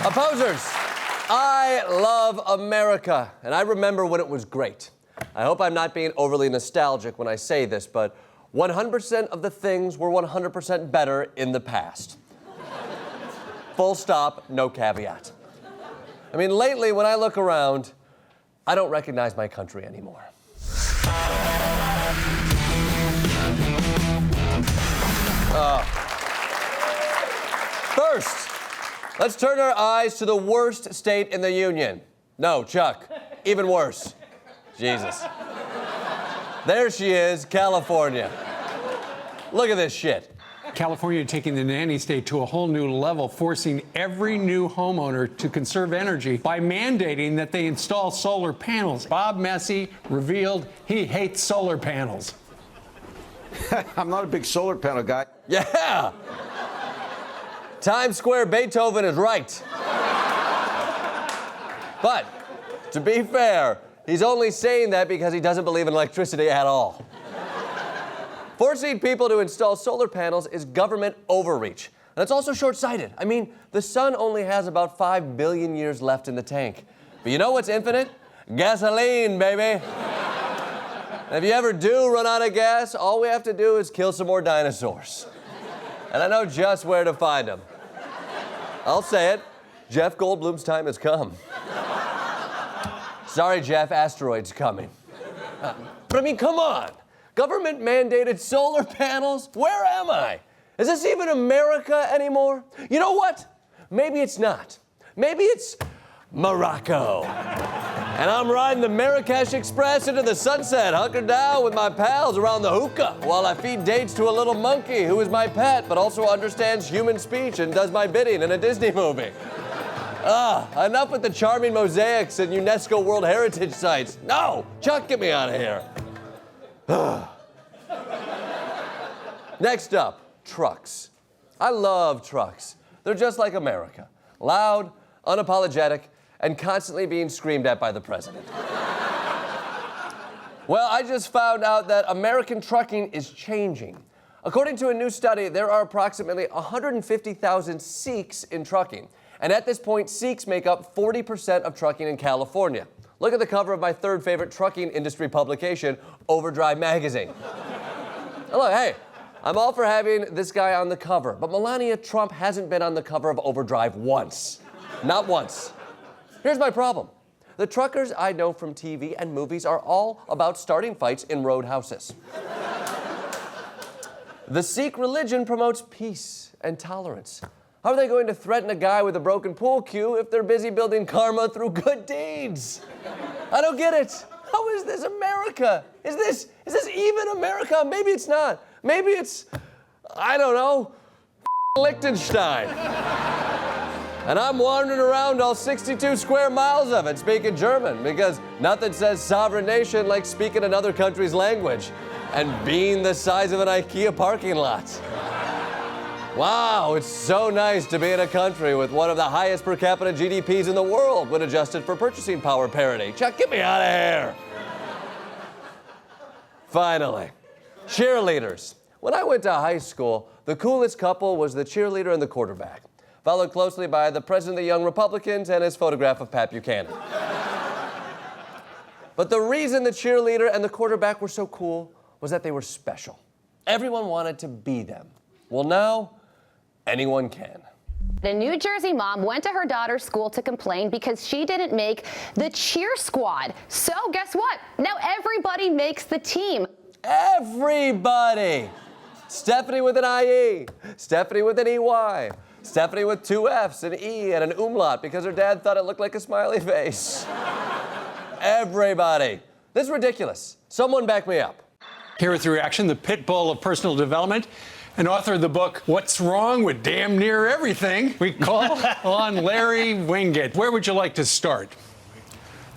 Opposers, I love America, and I remember when it was great. I hope I'm not being overly nostalgic when I say this, but 100% of the things were 100% better in the past. Full stop, no caveat. I mean, lately, when I look around, I don't recognize my country anymore. First, let's turn our eyes to the worst state in the union. No, Chuck, even worse. Jesus. There she is, California. Look at this shit. California taking the nanny state to a whole new level, forcing every new homeowner to conserve energy by mandating that they install solar panels. Bob Messi revealed he hates solar panels. I'm not a big solar panel guy. Yeah! Times Square Beethoven is right. But, to be fair, he's only saying that because he doesn't believe in electricity at all. Forcing people to install solar panels is government overreach. And it's also short-sighted. I mean, the sun only has about 5 billion years left in the tank. But you know what's infinite? Gasoline, baby. And if you ever do run out of gas, all we have to do is kill some more dinosaurs. And I know just where to find them. I'll say it, Jeff Goldblum's time has come. Sorry, Jeff, asteroid's coming. But I mean, come on. Government-mandated solar panels? Where am I? Is this even America anymore? You know what? Maybe it's not. Maybe it's Morocco. And I'm riding the Marrakesh Express into the sunset, hunkered down with my pals around the hookah, while I feed dates to a little monkey who is my pet, but also understands human speech and does my bidding in a Disney movie. Enough with the charming mosaics and UNESCO World Heritage sites. No! Chuck, get me out of here. Next up, trucks. I love trucks. They're just like America. Loud, unapologetic, and constantly being screamed at by the president. Well, I just found out that American trucking is changing. According to a new study, there are approximately 150,000 Sikhs in trucking. And at this point, Sikhs make up 40% of trucking in California. Look at the cover of my third favorite trucking industry publication, Overdrive magazine. Look, hey, I'm all for having this guy on the cover, but Melania Trump hasn't been on the cover of Overdrive once. Not once. Here's my problem. The truckers I know from TV and movies are all about starting fights in roadhouses. The Sikh religion promotes peace and tolerance. How are they going to threaten a guy with a broken pool cue if they're busy building karma through good deeds? I don't get it. How is this America? Is this even America? Maybe it's not. Maybe it's, I don't know, Liechtenstein. And I'm wandering around all 62 square miles of it speaking German because nothing says sovereign nation like speaking another country's language and being the size of an IKEA parking lot. Wow, it's so nice to be in a country with one of the highest per capita GDPs in the world when adjusted for purchasing power parity. Chuck, get me out of here. Finally, cheerleaders. When I went to high school, the coolest couple was the cheerleader and the quarterback, followed closely by the president of the Young Republicans and his photograph of Pat Buchanan. But the reason the cheerleader and the quarterback were so cool was that they were special. Everyone wanted to be them. Well, now, anyone can. A New Jersey mom went to her daughter's school to complain because she didn't make the cheer squad. So guess what? Now everybody makes the team. Everybody! Stephanie with an IE, Stephanie with an EY, Stephanie with 2 F's, an E, and an umlaut because her dad thought it looked like a smiley face. Everybody. This is ridiculous. Someone back me up. Here with the reaction, the pit bull of personal development and author of the book, What's Wrong with Damn Near Everything, we call on Larry Winget. Where would you like to start?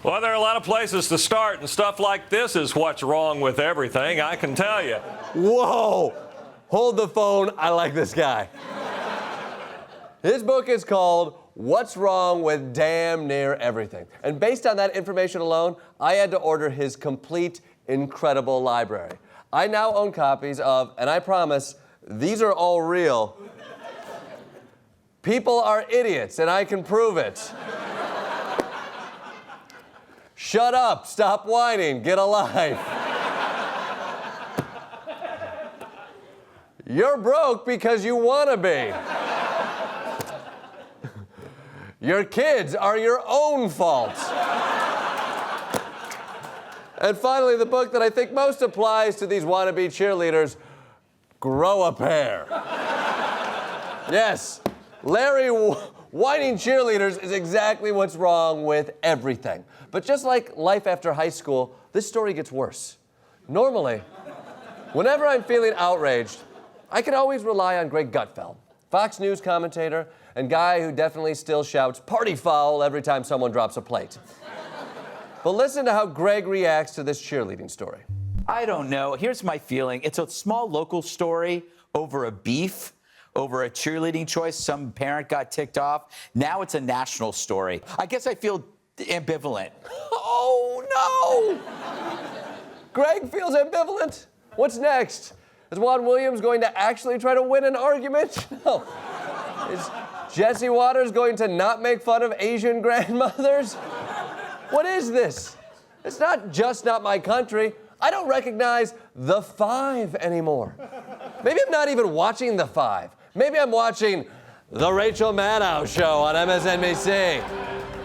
Well, there are a lot of places to start, and stuff like this is what's wrong with everything, I can tell you. Whoa! Hold the phone, I like this guy. His book is called What's Wrong with Damn Near Everything. And based on that information alone, I had to order his complete, incredible library. I now own copies of, and I promise, these are all real, People are idiots, and I can prove it. Shut up, stop whining, get a life. You're broke because you want to be. Your kids are your own fault. And finally, the book that I think most applies to these wannabe cheerleaders, Grow a Pair. Yes, Larry, Whining Cheerleaders is exactly what's wrong with everything. But just like life after high school, this story gets worse. Normally, whenever I'm feeling outraged, I can always rely on Greg Gutfeld, Fox News commentator and guy who definitely still shouts party foul every time someone drops a plate. But listen to how Greg reacts to this cheerleading story. I don't know. Here's my feeling. It's a small local story over a beef, over a cheerleading choice. Some parent got ticked off. Now it's a national story. I guess I feel ambivalent. Oh, no! Greg feels ambivalent? What's next? Is Juan Williams going to actually try to win an argument? No. Is Jesse Waters going to not make fun of Asian grandmothers? What is this? It's not just not my country. I don't recognize The Five anymore. Maybe I'm not even watching The Five. Maybe I'm watching The Rachel Maddow Show on MSNBC.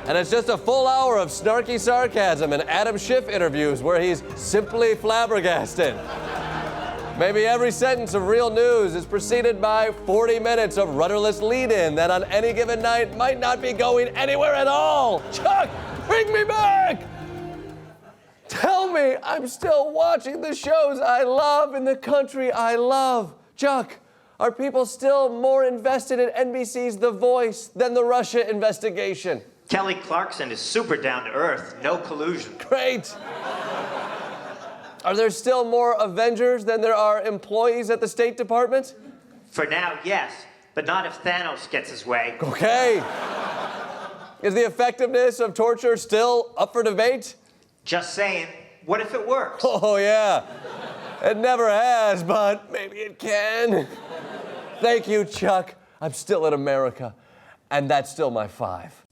And it's just a full hour of snarky sarcasm and Adam Schiff interviews where he's simply flabbergasted. Maybe every sentence of real news is preceded by 40 minutes of rudderless lead-in that on any given night might not be going anywhere at all. Chuck, bring me back! Tell me I'm still watching the shows I love in the country I love. Chuck, are people still more invested in NBC's The Voice than the Russia investigation? Kelly Clarkson is super down to earth, no collusion. Great. Are there still more Avengers than there are employees at the State Department? For now, yes, but not if Thanos gets his way. Okay. Is the effectiveness of torture still up for debate? Just saying, what if it works? Oh, yeah. It never has, but maybe it can. Thank you, Chuck. I'm still in America, and that's still my five.